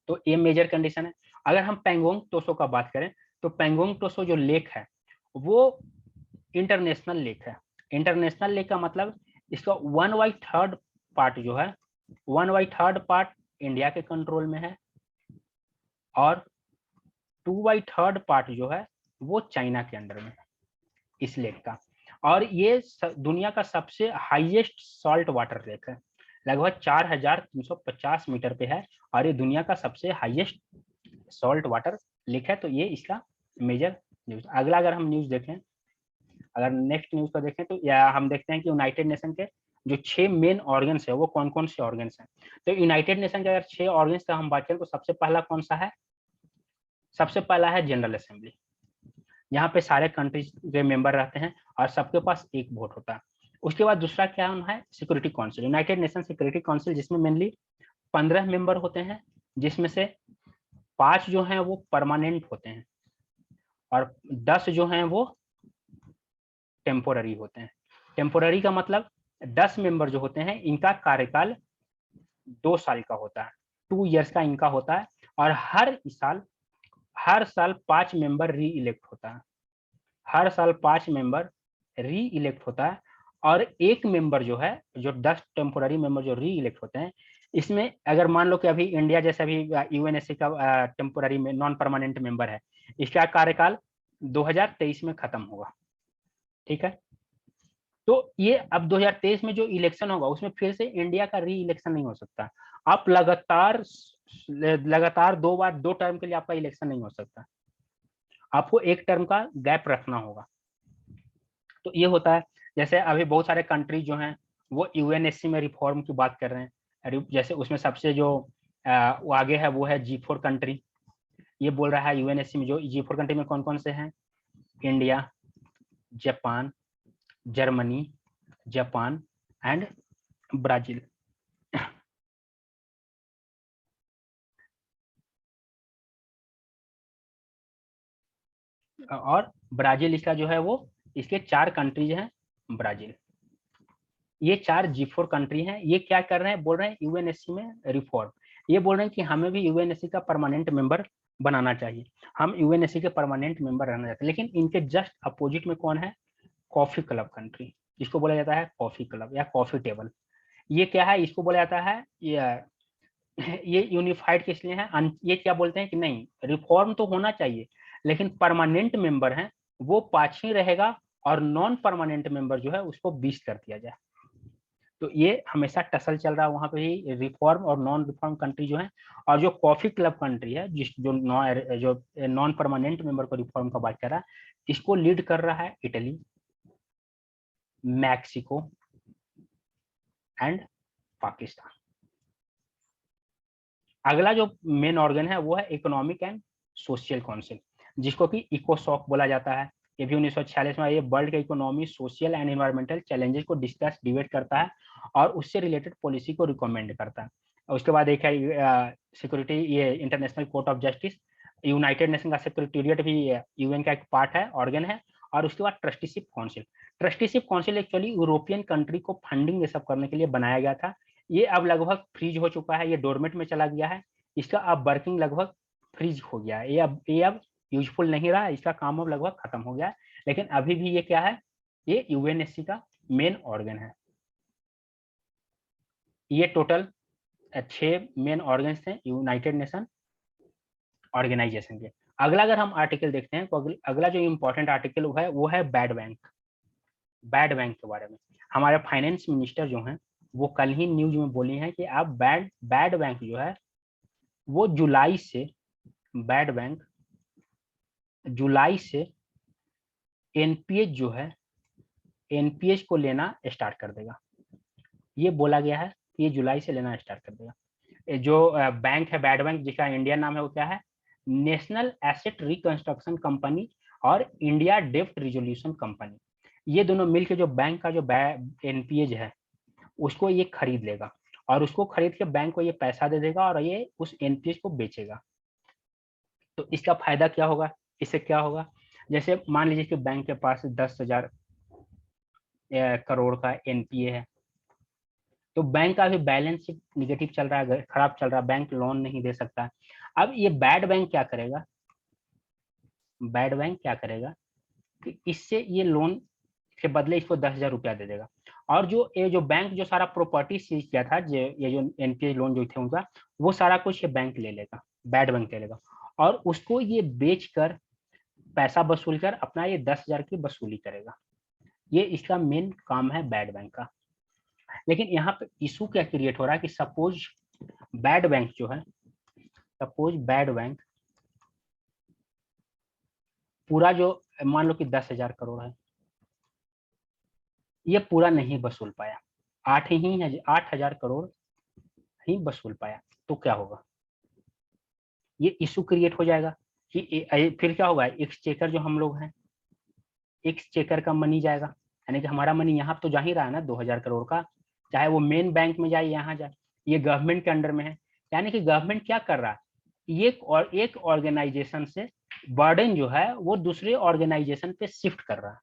S1: तो ये मेजर कंडीशन है। अगर हम पेंगोंग टोसो का बात करें तो पेंगोंग टोसो जो लेक है वो इंटरनेशनल लेक है। इंटरनेशनल लेक का मतलब इसका 1/3 पार्ट जो है, 1/3 पार्ट इंडिया के कंट्रोल में है, और 2/3 पार्ट जो है वो चाइना के अंडर में है इस लेक का। और ये दुनिया का सबसे हाईएस्ट सॉल्ट वाटर लेक है, लगभग 4350 मीटर पे है, और ये दुनिया का सबसे हाईएस्ट सॉल्ट वाटर लेक है। तो ये इसका मेजर न्यूज। अगला अगर हम न्यूज देखें, अगर नेक्स्ट न्यूज को देखें तो या हम देखते हैं कि यूनाइटेड नेशन के जो 6 मेन ऑर्गन्स है वो कौन कौन से ऑर्गन्स हैं। तो यूनाइटेड नेशन के अगर 6 ऑर्गन्स का हम बात करें तो सबसे पहला कौन सा है, सबसे पहला है जनरल असेंबली। यहाँ पे सारे कंट्रीज के मेंबर रहते हैं और सबके पास एक वोट होता है। उसके बाद दूसरा क्या है, security council, United nation security council, जिसमें मेनली 15 मेंबर होते हैं, जिसमें से 5 जो हैं वो परमानेंट होते हैं और 10 जो हैं वो टेम्पोररी होते हैं। टेम्पोररी का मतलब 10 मेंबर जो होते हैं इनका कार्यकाल 2 साल का होता है, 2 ईयर्स का इनका होता है, और हर साल 5 मेंबर री इलेक्ट होता है, हर साल 5 मेंबर री इलेक्ट होता है। और एक मेंबर जो है, जो 10 टेम्पोररी मेंबर जो री इलेक्ट होते हैं, इसमें अगर मान लो कि अभी इंडिया जैसा भी यूएनएससी का टेम्पोररी में नॉन परमानेंट मेंबर है, इसका कार्यकाल 2023 में खत्म होगा। ठीक है, तो ये अब 2023 में जो इलेक्शन होगा उसमें फिर से इंडिया का री इलेक्शन नहीं हो सकता। आप लगातार 2 बार 2 टर्म के लिए आपका इलेक्शन नहीं हो सकता, आपको एक टर्म का गैप रखना होगा। तो ये होता है। जैसे अभी बहुत सारे कंट्री जो हैं वो यूएनएससी में रिफॉर्म की बात कर रहे हैं, जैसे उसमें सबसे जो वो आगे है वो है G4 कंट्री। ये बोल रहा है यूएनएससी में जो G4 कंट्री में कौन कौन से हैं, India, Japan, Germany, Japan and Brazil. और ब्राजील इसका जो है वो, इसके 4 कंट्रीज हैं ब्राजील। ये 4 G4 कंट्री हैं। ये क्या कर रहे हैं, बोल रहे हैं यूएनएससी में रिफॉर्म। ये बोल रहे हैं कि हमें भी यूएनएससी का परमानेंट मेंबर बनाना चाहिए, हम यूएनएससी के परमानेंट मेंबर रहना चाहते हैं। लेकिन इनके जस्ट अपोजिट में कौन है, कॉफी क्लब कंट्री, जिसको बोला जाता है कॉफी क्लब या कॉफी टेबल। ये क्या है, इसको बोला जाता है ये यूनिफाइड किस लिए है, ये क्या बोलते हैं कि नहीं, रिफॉर्म तो होना चाहिए लेकिन परमानेंट मेंबर है वो 5 ही रहेगा और नॉन परमानेंट मेंबर जो है उसको 20 कर दिया जाए। तो ये हमेशा टसल चल रहा है वहां पे ही, रिफॉर्म और नॉन रिफॉर्म कंट्री जो है। और जो कॉफी क्लब कंट्री है, जिस जो नॉन परमानेंट मेंबर को रिफॉर्म का बात कर रहा है, इसको लीड कर रहा है इटली, मैक्सिको एंड पाकिस्तान। अगला जो मेन ऑर्गन है वो है इकोनॉमिक एंड सोशल काउंसिल, जिसको कि इकोसॉक बोला जाता है। ये भी 1946 में ये वर्ल्ड के economy, social and environmental challenges को डिस्कस डिबेट करता है और उससे रिलेटेड पॉलिसी को रिकमेंड करता है। और उसके बाद एक है सिक्योरिटी, ये international court of justice, United nation का सेक्रेटेरिएट भी यूएन का एक पार्ट है, ऑर्गन है। और उसके बाद trusteeship council. Trusteeship council actually European country को फंडिंग ये सब करने के लिए बनाया गया था। ये अब लगभग फ्रीज हो चुका है, ये डोरमेट में चला गया है, इसका अब वर्किंग लगभग फ्रीज हो गया है, ये अब यूजफुल नहीं रहा, इसका काम अब लगभग खत्म हो गया है। लेकिन अभी भी ये क्या है, ये यूएनएससी का मेन ऑर्गन है। ये टोटल 6 मेन ऑर्गन्स थे यूनाइटेड नेशन ऑर्गेनाइजेशन के। अगला अगर हम आर्टिकल देखते हैं तो अगला जो इम्पोर्टेंट आर्टिकल वो है बैड बैंक। बैड बैंक के बारे में हमारे फाइनेंस मिनिस्टर जो हैं वो कल ही न्यूज में बोली हैं कि आप बैड बैंक जो है वो जुलाई से, बैड बैंक जुलाई से एनपीएच जो है, एनपीएच को लेना स्टार्ट कर देगा। ये बोला गया है कि ये जुलाई से लेना स्टार्ट कर देगा। जो बैंक है बैड बैंक, जिसका इंडियन नाम है वो क्या है, नेशनल एसेट रिकंस्ट्रक्शन कंपनी और इंडिया डेब्ट रिजोल्यूशन कंपनी। ये दोनों मिलकर जो बैंक का जो एनपीएच है उसको ये खरीद लेगा और उसको खरीद के बैंक को ये पैसा दे देगा और ये उस एनपीएच को बेचेगा। तो इसका फायदा क्या होगा, इससे क्या होगा, जैसे मान लीजिए कि बैंक के पास 10,000 करोड़ का एनपीए है, तो बैंक का भी बैलेंस शीट निगेटिव चल रहा है, खराब चल रहा है, बैंक लोन नहीं दे सकता। अब ये बैड बैंक क्या करेगा, बैड बैंक क्या करेगा कि इससे ये लोन के बदले इसको 10,000 रुपया दे देगा। और जो ये जो बैंक जो सारा प्रॉपर्टी सीज किया था, ये जो एनपीए लोन जो थे उनका, वो सारा कुछ ये बैंक ले लेगा, बैड बैंक ले लेगा और उसको ये बेच कर पैसा वसूल कर अपना ये 10,000 की वसूली करेगा। ये इसका मेन काम है बैड बैंक का। लेकिन यहाँ पे इशू क्या क्रिएट हो रहा है कि सपोज बैड बैंक जो है, सपोज बैड बैंक पूरा जो मान लो कि 10,000 करोड़ है, ये पूरा नहीं वसूल पाया, 8,000 करोड़ ही वसूल पाया, तो क्या होगा, ये इशू क्रिएट हो जाएगा कि फिर क्या होगा, एक्सचेकर जो हम लोग हैं, एक्सचेकर का मनी जाएगा, यानी कि हमारा मनी यहाँ तो जा ही रहा है ना 2,000 करोड़ का, चाहे वो मेन बैंक में जाए यहाँ जाए, ये गवर्नमेंट के अंडर में है। यानी कि गवर्नमेंट क्या कर रहा है, एक ऑर्गेनाइजेशन से बर्डन जो है वो दूसरे ऑर्गेनाइजेशन पे शिफ्ट कर रहा है।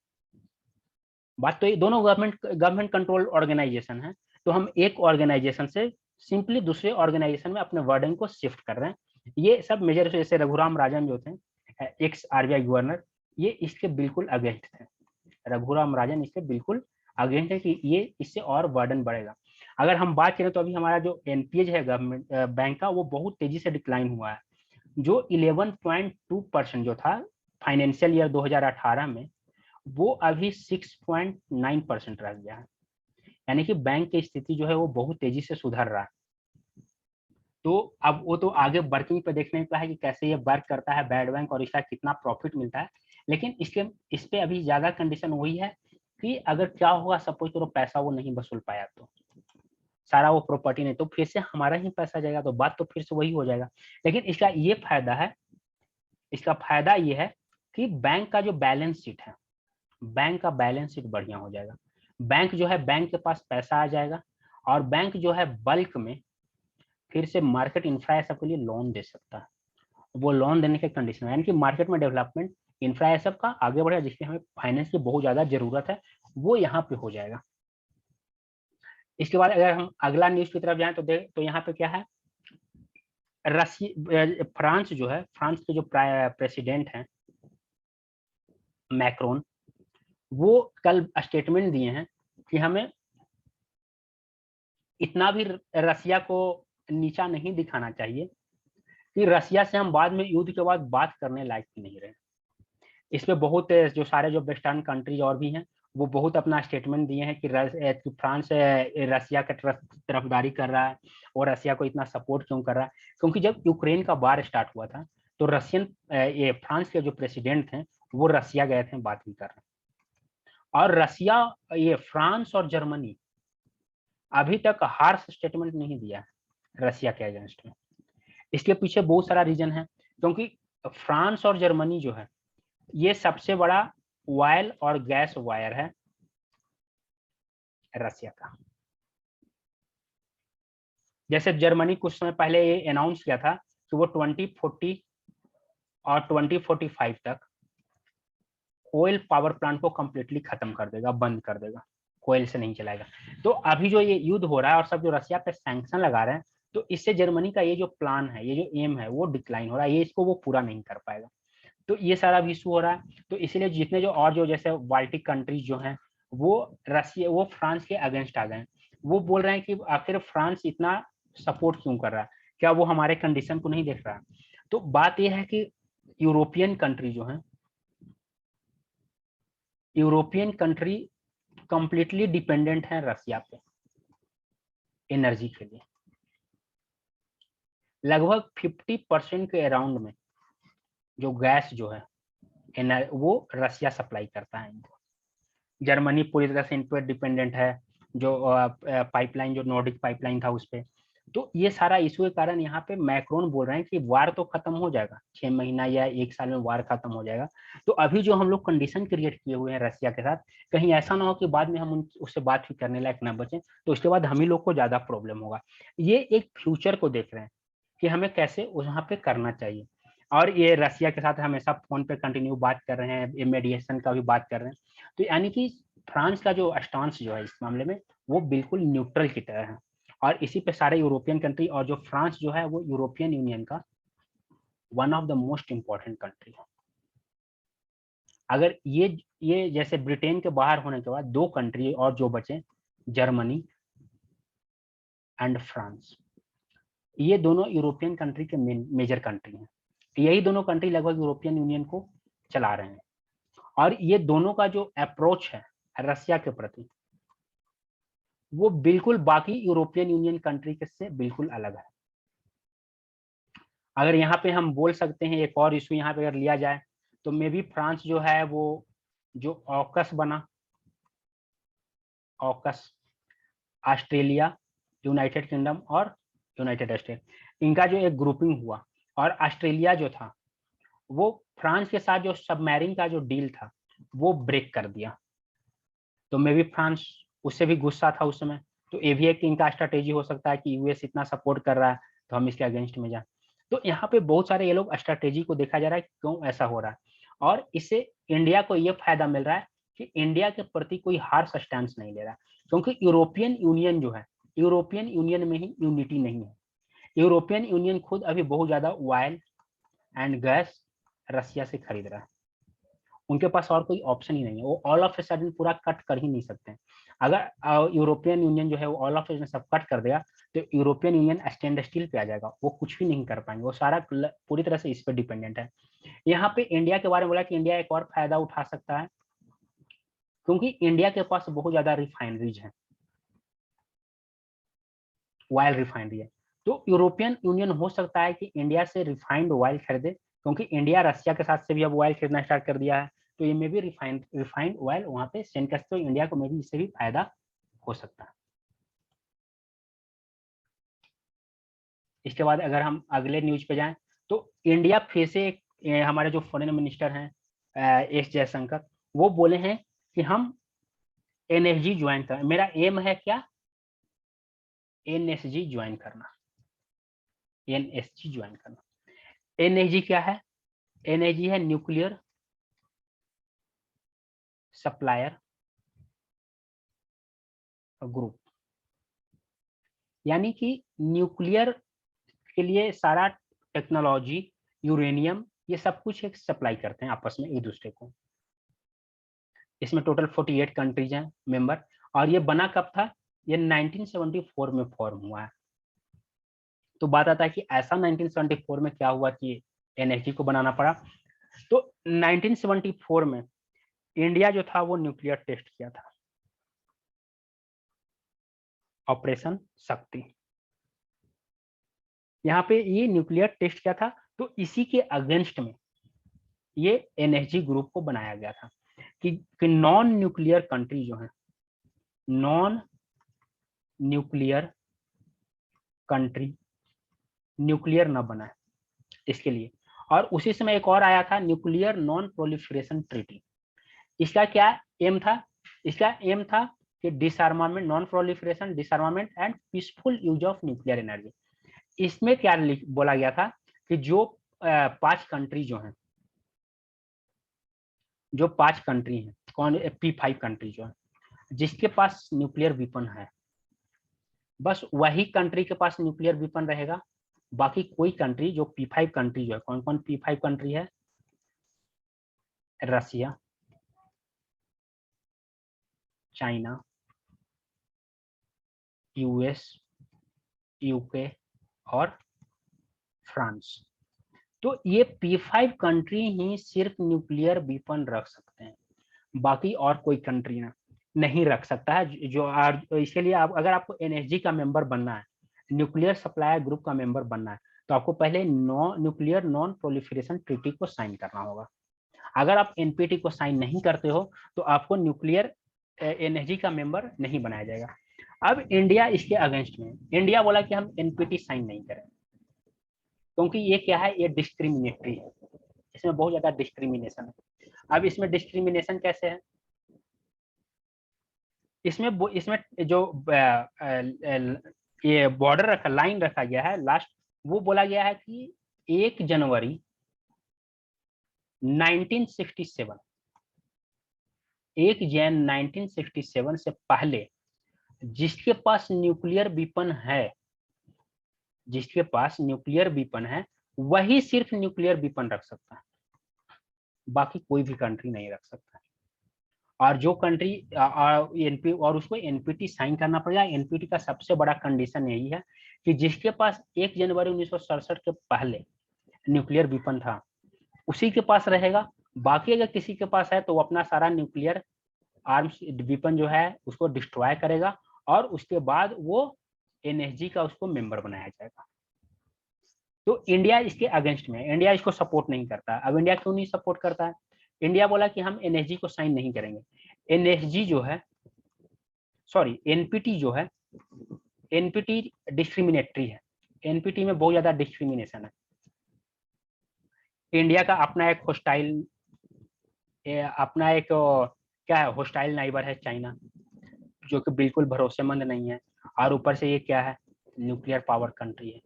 S1: बात तो ये दोनों गवर्नमेंट कंट्रोल ऑर्गेनाइजेशन है, तो हम एक ऑर्गेनाइजेशन से सिंपली दूसरे ऑर्गेनाइजेशन में अपने बर्डन को शिफ्ट कर रहे हैं। ये सब मेजर, जैसे रघुराम राजन जो थे एक्स आरबीआई गवर्नर, ये इसके बिल्कुल अगेंस्ट थे, रघुराम राजन इसके बिल्कुल अगेंस्ट है कि ये इससे और बर्डन बढ़ेगा। अगर हम बात करें तो अभी हमारा जो एनपीए है गवर्नमेंट बैंक का, वो बहुत तेजी से डिक्लाइन हुआ है। जो 11.2% जो था फाइनेंशियल ईयर 2018 में, वो अभी 6.9% रह गया है। यानी कि बैंक की स्थिति जो है वो बहुत तेजी से सुधर रहा है। तो अब वो तो आगे वर्किंग पे देखने का है कि कैसे ये वर्क करता है बैड बैंक और इसका कितना प्रॉफिट मिलता है। लेकिन इसके इस पे अभी ज्यादा कंडीशन वही है कि अगर क्या होगा, सपोज करो पैसा वो नहीं वसूल पाया तो सारा वो प्रॉपर्टी नहीं, तो फिर से हमारा ही पैसा जाएगा, तो बात तो फिर से वही हो जाएगा। लेकिन इसका ये फायदा है, इसका फायदा ये है कि बैंक का जो बैलेंस शीट है, बैंक का बैलेंस शीट बढ़िया हो जाएगा। बैंक जो है, बैंक के पास पैसा आ जाएगा और बैंक जो है बल्क में फिर से मार्केट इंफ्रा सब के लिए लोन दे सकता है। वो लोन देने के कंडीशन है, यानी कि मार्केट में डेवलपमेंट इंफ्रा सब का आगे बढ़ेगा, जिसकी हमें फाइनेंस की बहुत ज्यादा जरूरत है, वो यहाँ पे हो जाएगा। इसके बाद अगर हम अगला न्यूज की तरफ जाएं तो यहाँ पे क्या है, फ्रांस जो है, फ्रांस के जो प्रेसिडेंट हैं मैक्रोन, वो कल स्टेटमेंट दिए हैं कि हमें इतना भी रसिया को नीचा नहीं दिखाना चाहिए कि रसिया से हम बाद में युद्ध के बाद बात करने लायक नहीं रहे। इस पे बहुत जो सारे जो वेस्टर्न कंट्रीज और भी हैं, वो बहुत अपना स्टेटमेंट दिए हैं कि फ्रांस रसिया का तरफदारी कर रहा है और रसिया को इतना सपोर्ट क्यों कर रहा है। क्योंकि जब यूक्रेन का वार स्टार्ट हुआ था तो ये फ्रांस के जो प्रेसिडेंट थे वो रसिया गए थे बात भी करने। और रसिया, ये फ्रांस और जर्मनी अभी तक हार्श स्टेटमेंट नहीं दिया है रसिया के अगेंस्ट में। इसके पीछे बहुत सारा रीजन है, क्योंकि फ्रांस और जर्मनी जो है ये सबसे बड़ा ऑयल और गैस वायर है रसिया का। जैसे जर्मनी कुछ समय पहले ये अनाउंस किया था कि वो 2040 और 2045 तक ऑयल पावर प्लांट को कंप्लीटली खत्म कर देगा, बंद कर देगा, कोयल से नहीं चलाएगा। तो अभी जो ये युद्ध हो रहा है और सब जो रसिया पे सैंक्शन लगा रहे हैं, तो इससे जर्मनी का ये जो प्लान है, ये जो एम है, वो डिक्लाइन हो रहा है, ये इसको वो पूरा नहीं कर पाएगा। तो ये सारा भी इशू हो रहा है। तो इसीलिए जितने जो और जो जैसे बाल्टिक कंट्रीज जो हैं, वो रसिया, वो फ्रांस के अगेंस्ट आ गए। वो बोल रहे हैं कि आखिर फ्रांस इतना सपोर्ट क्यों कर रहा है, क्या वो हमारे कंडीशन को नहीं देख रहा है। तो बात यह है कि यूरोपियन कंट्री जो है, यूरोपियन कंट्री कंप्लीटली डिपेंडेंट है रसिया पे एनर्जी के लिए। लगभग 50% के अराउंड में जो गैस जो है वो रसिया सप्लाई करता है इनको। जर्मनी पूरी तरह से इन पर डिपेंडेंट है, जो पाइपलाइन, जो नॉर्डिक पाइपलाइन था उस पर। तो ये सारा इशू के कारण यहाँ पे मैक्रोन बोल रहे हैं कि वार तो खत्म हो जाएगा 6 महीना या 1 साल में, वार खत्म हो जाएगा। तो अभी जो हम लोग कंडीशन क्रिएट किए हुए हैं रसिया के साथ, कहीं ऐसा ना हो कि बाद में हम उससे बात भी करने लायक ना बचे, तो उसके बाद हम ही लोग को ज्यादा प्रॉब्लम होगा। ये एक फ्यूचर को देख रहे हैं कि हमें कैसे वहां पे करना चाहिए। और ये रसिया के साथ हमेशा फोन पे कंटिन्यू बात कर रहे हैं, मेडिएशन का भी बात कर रहे हैं। तो यानी कि फ्रांस का जो स्टांस जो है इस मामले में, वो बिल्कुल न्यूट्रल की तरह है। और इसी पे सारे यूरोपियन कंट्री, और जो फ्रांस जो है वो यूरोपियन यूनियन का one of the most important country है। अगर ये जैसे ब्रिटेन के बाहर होने के बाद 2 कंट्री और जो बचे, जर्मनी एंड फ्रांस, ये दोनों यूरोपियन कंट्री के मेजर कंट्री हैं। यही दोनों कंट्री लगभग यूरोपियन यूनियन को चला रहे हैं। और ये दोनों का जो अप्रोच है रसिया के प्रति, वो बिल्कुल बाकी यूरोपियन यूनियन कंट्री के से बिल्कुल अलग है। अगर यहाँ पे हम बोल सकते हैं एक और इशू यहाँ पे अगर लिया जाए, तो मे बी फ्रांस जो है वो जो ऑकस बना, ऑकस, ऑस्ट्रेलिया, यूनाइटेड किंगडम और यूनाइटेड स्टेट, इनका जो एक ग्रुपिंग हुआ, और ऑस्ट्रेलिया जो था वो फ्रांस के साथ जो सबमरीन का जो डील था वो ब्रेक कर दिया। तो मे बी फ्रांस उससे भी गुस्सा था उस समय। तो ये भी एक इनका स्ट्रेटेजी हो सकता है कि यूएस इतना सपोर्ट कर रहा है तो हम इसके अगेंस्ट में जाए। तो यहाँ पे बहुत सारे ये लोग स्ट्रेटेजी को देखा जा रहा है कि क्यों ऐसा हो रहा है। और इससे इंडिया को ये फायदा मिल रहा है कि इंडिया के प्रति कोई हार्श स्टैंड नहीं ले रहा, क्योंकि यूरोपियन यूनियन जो है, यूरोपियन यूनियन में ही यूनिटी नहीं है। यूरोपियन यूनियन खुद अभी बहुत ज्यादा ऑयल एंड गैस रसिया से खरीद रहा है, उनके पास और कोई ऑप्शन ही नहीं है, वो ऑल ऑफ ए सडन पूरा कट कर ही नहीं सकते हैं। अगर यूरोपियन यूनियन जो है वो ऑल ऑफ ए सडन सब कट कर देगा तो यूरोपियन यूनियन स्टैंड स्टिल पे आ जाएगा, वो कुछ भी नहीं कर पाएंगे, वो सारा पूरी तरह से इस पे डिपेंडेंट है। यहाँ पे इंडिया के बारे में बोला कि इंडिया एक और फायदा उठा सकता है, क्योंकि इंडिया के पास बहुत ज्यादा रिफाइनरीज है, ऑयल रिफाइनरी है। तो यूरोपियन यूनियन हो सकता है कि इंडिया से रिफाइंड ऑयल खरीदे, क्योंकि इंडिया रशिया के साथ से भी अब ऑयल खरीदना स्टार्ट कर दिया है, तो ये में भी रिफाइंड ऑयल वहां पे सेंड कर, तो इंडिया को में भी इससे भी फायदा हो सकता है। इसके बाद अगर हम अगले न्यूज पे जाएं तो इंडिया फिर से हमारे जो फॉरेन मिनिस्टर हैं एस जयशंकर, वो बोले हैं कि हम एनएसजी ज्वाइन कर, मेरा एम है क्या, एनएसजी ज्वाइन करना, एनएसजी ज्वाइन करना। एनएसजी क्या है, एनएसजी है न्यूक्लियर सप्लायर ग्रुप, यानी कि न्यूक्लियर के लिए सारा टेक्नोलॉजी, यूरेनियम, ये सब कुछ एक सप्लाई करते हैं आपस में एक दूसरे को। इसमें टोटल 48 कंट्रीज हैं मेंबर, और ये बना कब था, ये 1974 में फॉर्म हुआ है। तो बात आता है कि ऐसा 1974 में क्या हुआ कि एनएसजी को बनाना पड़ा। तो 1974 में इंडिया जो था वो न्यूक्लियर टेस्ट किया था, ऑपरेशन शक्ति। यहाँ पे ये न्यूक्लियर टेस्ट किया था, तो इसी के अगेंस्ट में ये एनएसजी ग्रुप को बनाया गया था कि नॉन न्यूक्लियर कंट्री जो है, नॉन न्यूक्लियर कंट्री न्यूक्लियर न बनाए इसके लिए। और उसी समय एक और आया था न्यूक्लियर नॉन प्रोलिफरेशन ट्रीटी। इसका क्या एम था, इसका एम था कि डिसआर्मामेंट, non proliferation, डिसआर्मामेंट and peaceful use of nuclear energy. इसमें क्या बोला गया था कि जो 5 कंट्री जो हैं, जो 5 कंट्री हैं, कौन, P5 कंट्री जो है जिसके पास न्यूक्लियर वेपन है, बस वही कंट्री के पास न्यूक्लियर वेपन रहेगा। बाकी कोई कंट्री जो P5 कंट्री जो है, कौन कौन P5 कंट्री है, रसिया, चाइना, यूएस, यूके और फ्रांस। तो ये P5 कंट्री ही सिर्फ न्यूक्लियर वेपन रख सकते हैं, बाकी और कोई कंट्री नहीं रख सकता है। जो इसके लिए आप, अगर आपको एनएसजी का मेंबर बनना है, न्यूक्लियर सप्लायर ग्रुप का मेंबर बनना है, तो आपको पहले न्यूक्लियर नॉन प्रोलिफरेशन ट्रीटी को साइन करना होगा। अगर आप एनपीटी को साइन नहीं करते हो तो आपको न्यूक्लियर एनएसजी का मेंबर नहीं बनाया जाएगा। अब इंडिया इसके अगेंस्ट में, इंडिया बोला कि हम एनपीटी साइन नहीं करें, क्योंकि ये क्या है, ये डिस्क्रिमिनेटरी है, इसमें बहुत ज्यादा डिस्क्रिमिनेशन है। अब इसमें डिस्क्रिमिनेशन कैसे है, इसमें जो ये बॉर्डर रखा, लाइन रखा गया है लास्ट, वो बोला गया है कि 1 जनवरी 1967, 1 जैन 1967 से पहले जिसके पास न्यूक्लियर वेपन है, जिसके पास न्यूक्लियर वेपन है वही सिर्फ न्यूक्लियर वेपन रख सकता है, बाकी कोई भी कंट्री नहीं रख सकता। और जो कंट्री एनपी, और उसको एनपीटी साइन करना पड़ेगा। एनपीटी का सबसे बड़ा कंडीशन यही है कि जिसके पास 1 जनवरी 1967 के पहले न्यूक्लियर वेपन था उसी के पास रहेगा। बाकी अगर किसी के पास है तो वो अपना सारा न्यूक्लियर आर्म्स वेपन जो है उसको डिस्ट्रॉय करेगा, और उसके बाद वो एनएसजी का उसको मेंबर बनाया जाएगा। तो इंडिया इसके अगेंस्ट में, इंडिया इसको सपोर्ट नहीं करता। अब इंडिया क्यों नहीं सपोर्ट करता है, इंडिया बोला कि हम एनएसजी को साइन नहीं करेंगे। एनएसजी जो है, सॉरी एनपीटी जो है, एनपीटी डिस्क्रिमिनेटरी है, एनपीटी में बहुत ज्यादा डिस्क्रिमिनेशन है। इंडिया का अपना एक होस्टाइल, अपना एक क्या है, होस्टाइल नाइबर है चाइना, जो कि बिल्कुल भरोसेमंद नहीं है। और ऊपर से ये क्या है, न्यूक्लियर पावर कंट्री है।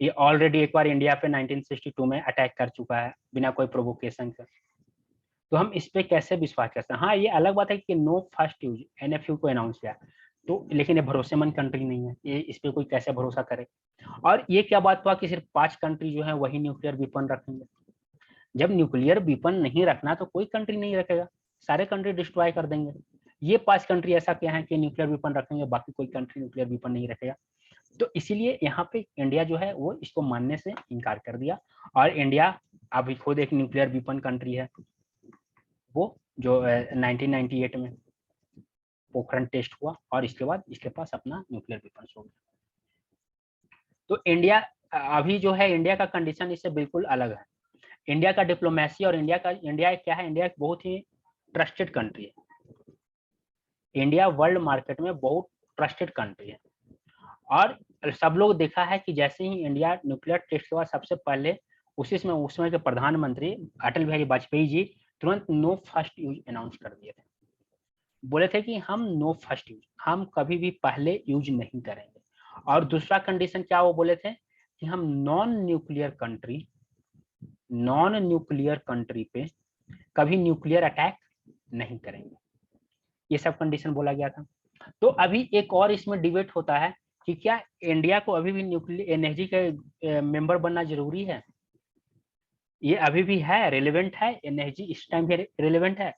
S1: ये ऑलरेडी एक बार इंडिया पे 1962 में अटैक कर चुका है बिना कोई प्रोवोकेशन के। तो हम इस पे कैसे विश्वास कर सकते हैं। हाँ, ये अलग बात है कि नो फर्स्ट यूज एनएफयू को अनाउंस किया, तो लेकिन ये भरोसेमंद कंट्री नहीं है, ये इस पे कोई कैसे भरोसा करे। और ये क्या बात हुआ कि सिर्फ 5 कंट्री जो है वही न्यूक्लियर वेपन रखेंगे, जब न्यूक्लियर वीपन नहीं रखना तो कोई कंट्री नहीं रखेगा, सारे कंट्री डिस्ट्रॉय कर देंगे। ये 5 कंट्री ऐसा क्या है कि न्यूक्लियर वीपन रखेंगे, बाकी कोई कंट्री न्यूक्लियर वीपन नहीं रखेगा। तो इसीलिए यहाँ पे इंडिया जो है वो इसको मानने से इनकार कर दिया। और इंडिया अभी खुद एक न्यूक्लियर वीपन कंट्री है, वो जो 1998 में पोखरण टेस्ट हुआ और इसके बाद इसके पास अपना न्यूक्लियर वीपन हो गया। तो इंडिया अभी जो है, इंडिया का कंडीशन इससे बिल्कुल अलग है। इंडिया का डिप्लोमेसी और इंडिया क्या है, इंडिया एक बहुत ही ट्रस्टेड कंट्री है। इंडिया वर्ल्ड मार्केट में बहुत ट्रस्टेड कंट्री है। और सब लोग देखा है कि जैसे ही इंडिया न्यूक्लियर टेस्ट के बाद सबसे पहले उसमें के प्रधानमंत्री अटल बिहारी वाजपेयी जी तुरंत नो फर्स्ट यूज अनाउंस कर दिए थे। बोले थे कि हम नो फर्स्ट यूज, हम कभी भी पहले यूज नहीं करेंगे। और दूसरा कंडीशन क्या वो बोले थे कि हम नॉन न्यूक्लियर कंट्री पे कभी न्यूक्लियर अटैक नहीं करेंगे, ये सब कंडीशन बोला गया था। तो अभी एक और इसमें डिबेट होता है कि क्या इंडिया को अभी भी न्यूक्लियर एनर्जी के मेंबर बनना जरूरी है। ये अभी भी है, रेलेवेंट है, एनर्जी इस टाइम भी रेलेवेंट है,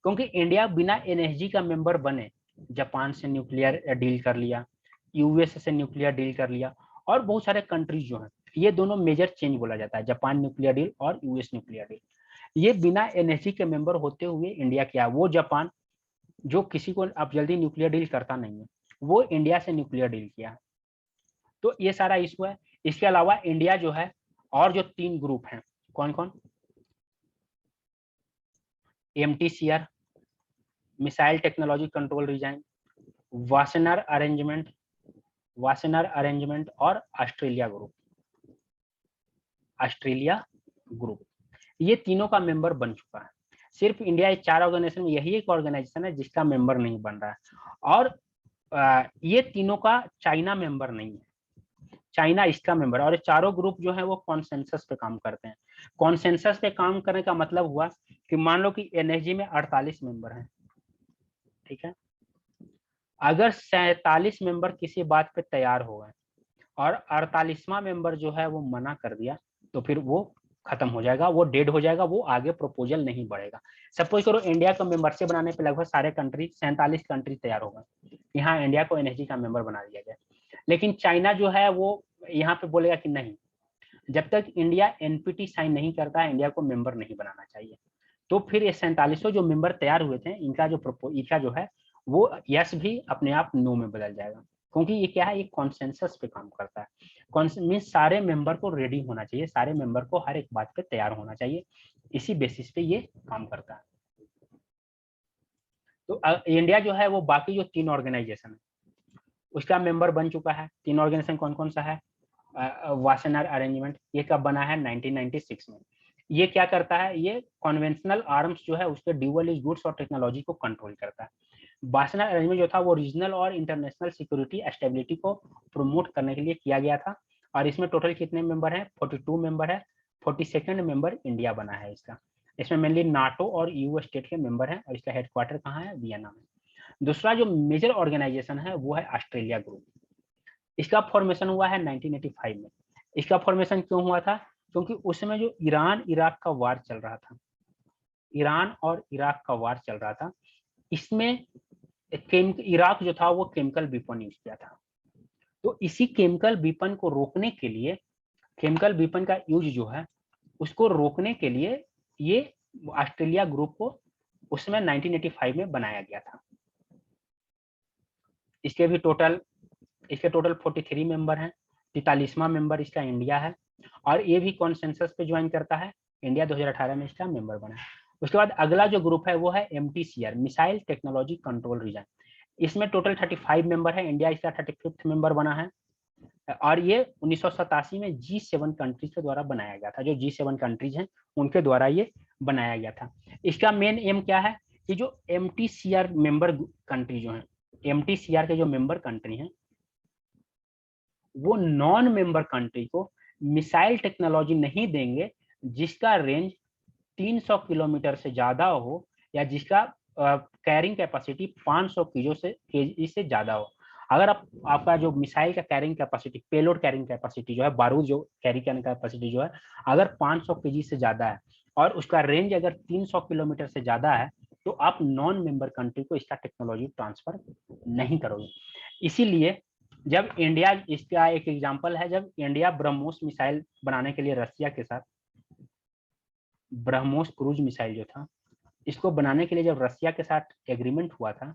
S1: क्योंकि इंडिया बिना एनर्जी का मेंबर बने जापान से न्यूक्लियर डील कर लिया, यूएस से न्यूक्लियर डील कर लिया, और बहुत सारे कंट्रीज जो हैं, ये दोनों मेजर चेंज बोला जाता है, जापान न्यूक्लियर डील और यूएस न्यूक्लियर डील। ये बिना एनर्जी के मेंबर होते हुए इंडिया क्या, वो जापान जो किसी को अब जल्दी न्यूक्लियर डील करता नहीं है, वो इंडिया से न्यूक्लियर डील किया। तो ये सारा इशू है। इसके अलावा इंडिया जो है और जो 3 ग्रुप हैं, कौन कौन, MTCR missile technology control region, Wassenaar arrangement और ऑस्ट्रेलिया ग्रुप, ये तीनों का मेंबर बन चुका है। सिर्फ इंडिया 4 ऑर्गेनाइजेशन में यही एक ऑर्गेनाइजेशन है जिसका मेंबर नहीं बन रहा है। और ये तीनों का चाइना मेंबर नहीं है, चाइना इसका मेंबर। और चारों ग्रुप जो है वो कॉन्सेंसस पे काम करते हैं। कॉन्सेंसस पे काम करने का मतलब हुआ कि मान लो कि एनर्जी में 48 मेंबर हैं, ठीक है। अगर 47 मेंबर किसी बात पे तैयार हो गए और 48वां मेंबर जो है वो मना कर दिया, तो फिर वो खत्म हो जाएगा, वो डेड हो जाएगा, वो आगे प्रपोजल नहीं बढ़ेगा। सपोज करो इंडिया का मेंबरशिप बनाने पे लगभग सारे कंट्री 47 कंट्री तैयार होगा, यहाँ इंडिया को एनर्जी का मेंबर बना दिया गया। लेकिन चाइना जो है वो यहाँ पे बोलेगा कि नहीं, जब तक इंडिया एनपीटी साइन नहीं करता है इंडिया को मेंबर नहीं बनाना चाहिए। तो फिर ये 47 जो मेंबर तैयार हुए थे, इनका जो है वो यस भी अपने आप नो में बदल जाएगा, क्योंकि ये क्या है, ये कॉन्सेंसस पे काम करता है। मींस सारे मेंबर को रेडी होना चाहिए, सारे मेंबर को हर एक बात पे तैयार होना चाहिए, इसी बेसिस पे ये काम करता है। तो इंडिया जो है वो बाकी जो 3 ऑर्गेनाइजेशन है उसका मेंबर बन चुका है। 3 ऑर्गेनाइजेशन कौन कौन सा है, वासेनर अरेंजमेंट, ये कब बना है, 1996 में। ये क्या करता है, ये कन्वेंशनल आर्म्स जो है उसके ड्यूअल यूज गुड्स और टेक्नोलॉजी को कंट्रोल करता है। वासेनर अरेंजमेंट जो था वो रीजनल और इंटरनेशनल सिक्योरिटी स्टेबिलिटी को प्रमोट करने के लिए किया गया था। और इसमें टोटल कितने मेंबर हैं, 42 मेंबर है। 42nd मेंबर इंडिया बना है इसका। इसमें मेनली नाटो और यूएस स्टेट के मेंबर हैं और इसका हेडक्वार्टर कहाँ है, वियना में। दूसरा जो मेजर ऑर्गेनाइजेशन है वो है ऑस्ट्रेलिया ग्रुप। इसका फॉर्मेशन हुआ है 1985 में। इसका फॉर्मेशन क्यों हुआ था, क्योंकि उसमें जो ईरान इराक का वार चल रहा था, ईरान और इराक का वार चल रहा था, इसमें इराक जो था वो केमिकल वेपन यूज किया था। तो इसी केमिकल वेपन को रोकने के लिए, केमिकल वेपन का यूज जो है उसको रोकने के लिए ये ऑस्ट्रेलिया ग्रुप को उसमें 1985 में बनाया गया था। इसके टोटल 43 मेंबर हैं। 43वां मेंबर इसका इंडिया है और ये भी कॉन्सेंसस पे ज्वाइन करता है। इंडिया 2018 में इसका मेंबर बना है। उसके बाद अगला जो ग्रुप है वो है MTCR missile technology control region. इसमें टोटल 35 मेंबर है, इंडिया इसका 35th मेंबर बना है। और ये 1987 में G7 कंट्रीज के द्वारा बनाया गया था। जो G7 कंट्रीज हैं उनके द्वारा ये बनाया गया था। इसका मेन एम क्या है कि जो MTCR मेंबर कंट्री जो है, MTCR के जो मेंबर कंट्री हैं वो नॉन मेंबर कंट्री को मिसाइल टेक्नोलॉजी नहीं देंगे जिसका रेंज 300 किलोमीटर से ज्यादा हो या जिसका कैरिंग कैपेसिटी 500 केजी से ज्यादा हो। अगर आपका जो मिसाइल का carrying capacity, payload carrying capacity जो है, बारूद जो कैरी करने का कैपेसिटी जो है, अगर 500 केजी से ज्यादा है और उसका रेंज अगर 300 किलोमीटर से ज्यादा है तो आप नॉन मेंबर कंट्री को इसका टेक्नोलॉजी ट्रांसफर नहीं करोगे। इसीलिए जब इंडिया, इसका एक एग्जांपल है, जब इंडिया ब्रह्मोस मिसाइल बनाने के लिए रसिया के साथ, ब्रह्मोस क्रूज मिसाइल जो था, इसको बनाने के लिए जब रसिया के साथ एग्रीमेंट हुआ था,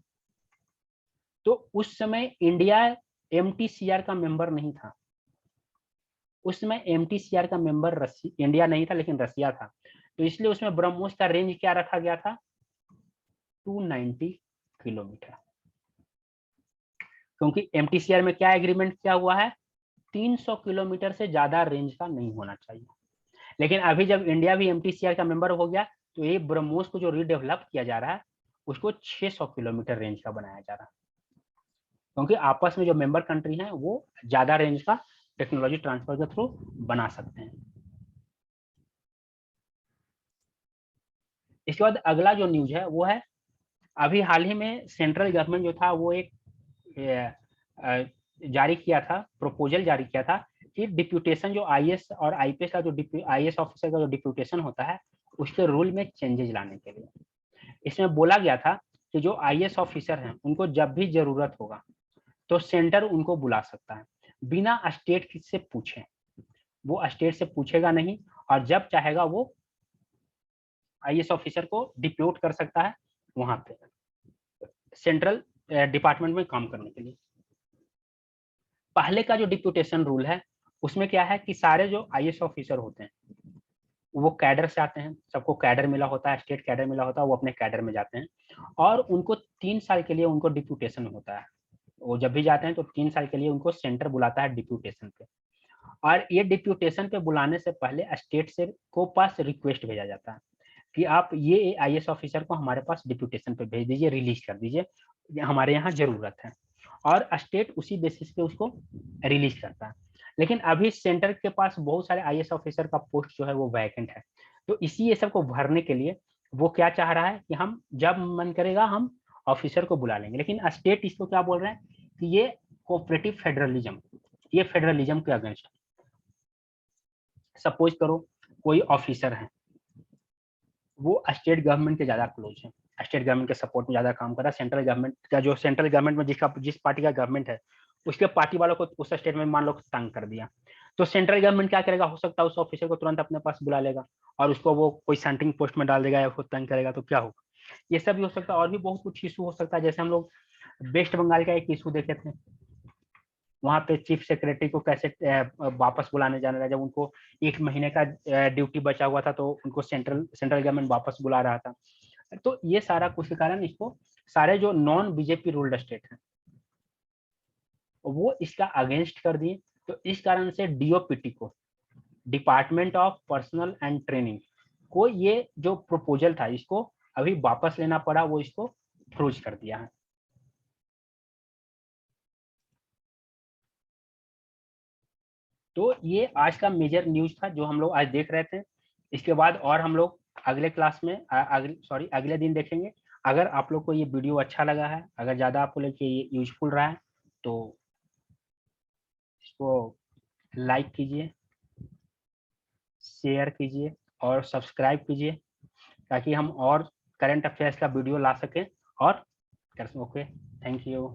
S1: तो उस समय इंडिया एमटीसीआर का मेंबर नहीं था। उस समय एमटीसीआर का मेंबर इंडिया नहीं था, लेकिन रसिया था। तो इसलिए उसमें ब्रह्मोस का रेंज क्या रखा गया था, 290 किलोमीटर। क्योंकि एमटीसीआर में क्या एग्रीमेंट किया हुआ है, 300 किलोमीटर से ज्यादा रेंज का नहीं होना चाहिए। लेकिन अभी जब इंडिया भी एमटीसीआर का मेंबर हो गया, तो ये ब्रह्मोस को जो रीडेवलप किया जा रहा है, उसको 600 किलोमीटर रेंज का बनाया जा रहा है। क्योंकि आपस में जो मेंबर कंट्री हैं वो ज्यादा रेंज का टेक्नोलॉजी ट्रांसफर के थ्रू बना सकते हैं। इसके बाद अगला जो न्यूज है वो है, अभी हाल ही में सेंट्रल गवर्नमेंट जो था वो एक जारी किया था, प्रपोजल जारी किया था कि डिप्यूटेशन जो आईएएस और आईपीएस का जो आईएएस ऑफिसर का जो डिप्यूटेशन होता है, उसके रूल में चेंजेस लाने के लिए। इसमें बोला गया था कि जो आईएएस ऑफिसर हैं उनको जब भी जरूरत होगा तो सेंटर उनको बुला सकता है, बिना स्टेट से पूछे। वो स्टेट से पूछेगा नहीं, और जब चाहेगा वो आईएएस ऑफिसर को डिप्यूट कर सकता है वहां पे सेंट्रल डिपार्टमेंट में काम करने के लिए। पहले का जो डिप्यूटेशन रूल है उसमें क्या है कि सारे जो आईएएस ऑफिसर होते हैं वो कैडर से आते हैं, सबको कैडर मिला होता है, स्टेट कैडर मिला होता है, वो अपने कैडर में जाते हैं और उनको 3 साल के लिए उनको डिप्यूटेशन होता है। वो जब भी जाते हैं तो 3 साल के लिए उनको सेंटर बुलाता है डिप्यूटेशन पे, और ये डिप्यूटेशन पे बुलाने से पहले स्टेट से को पास रिक्वेस्ट भेजा जाता है कि आप ये आईएएस ऑफिसर को हमारे पास डिप्यूटेशन पे भेज दीजिए, रिलीज कर दीजिए, हमारे यहाँ जरूरत है, और स्टेट उसी बेसिस पे उसको रिलीज करता है। लेकिन अभी सेंटर के पास बहुत सारे आईएएस ऑफिसर का पोस्ट जो है वो वैकेंट है, तो इसी ये सब को भरने के लिए वो क्या चाह रहा है कि हम जब मन करेगा हम ऑफिसर को बुला लेंगे। लेकिन स्टेट इसको क्या बोल रहे हैं कि ये कोऑपरेटिव फेडरलिज्म, ये फेडरलिज्म के अगेंस्ट। सपोज करो कोई ऑफिसर है, वो स्टेट गवर्नमेंट के ज्यादा क्लोज है, स्टेट गवर्नमेंट के सपोर्ट में ज्यादा काम कर रहा है, सेंट्रल गवर्नमेंट का जो सेंट्रल गवर्नमेंट में जिस पार्टी का गवर्नमेंट है उसके पार्टी वालों को उस स्टेट में मान लो तंग कर दिया, तो सेंट्रल गवर्नमेंट क्या करेगा, हो सकता है उस ऑफिसर को तुरंत अपने पास बुला लेगा और उसको वो कोई सेंटरिंग पोस्ट में डाल देगा या उसको तंग करेगा, तो क्या होगा। ये सब भी हो सकता है, और भी बहुत कुछ इशू हो सकता है। जैसे हम लोग वेस्ट बंगाल का एक इशू देखे थे, वहां पे चीफ सेक्रेटरी को कैसे वापस बुलाने जाना था, जब उनको 1 महीने का ड्यूटी बचा हुआ था तो उनको सेंट्रल गवर्नमेंट वापस बुला रहा था। तो ये सारा कुछ के कारण इसको सारे जो नॉन बीजेपी रूल्ड स्टेट हैं वो इसका अगेंस्ट कर दिए। तो इस कारण से डीओपीटी को, department of personal and training को, ये जो प्रपोजल था इसको अभी वापस लेना पड़ा, वो इसको फ्रोज कर दिया है। तो ये आज का मेजर न्यूज था जो हम लोग आज देख रहे थे। इसके बाद और हम लोग अगले क्लास में अगले दिन देखेंगे। अगर आप लोग को ये वीडियो अच्छा लगा है, अगर ज़्यादा आपको लगे ये यूजफुल रहा है, तो इसको लाइक कीजिए, शेयर कीजिए और सब्सक्राइब कीजिए, ताकि हम और करंट अफेयर्स का वीडियो ला सकें और कर सकें। Okay, thank you.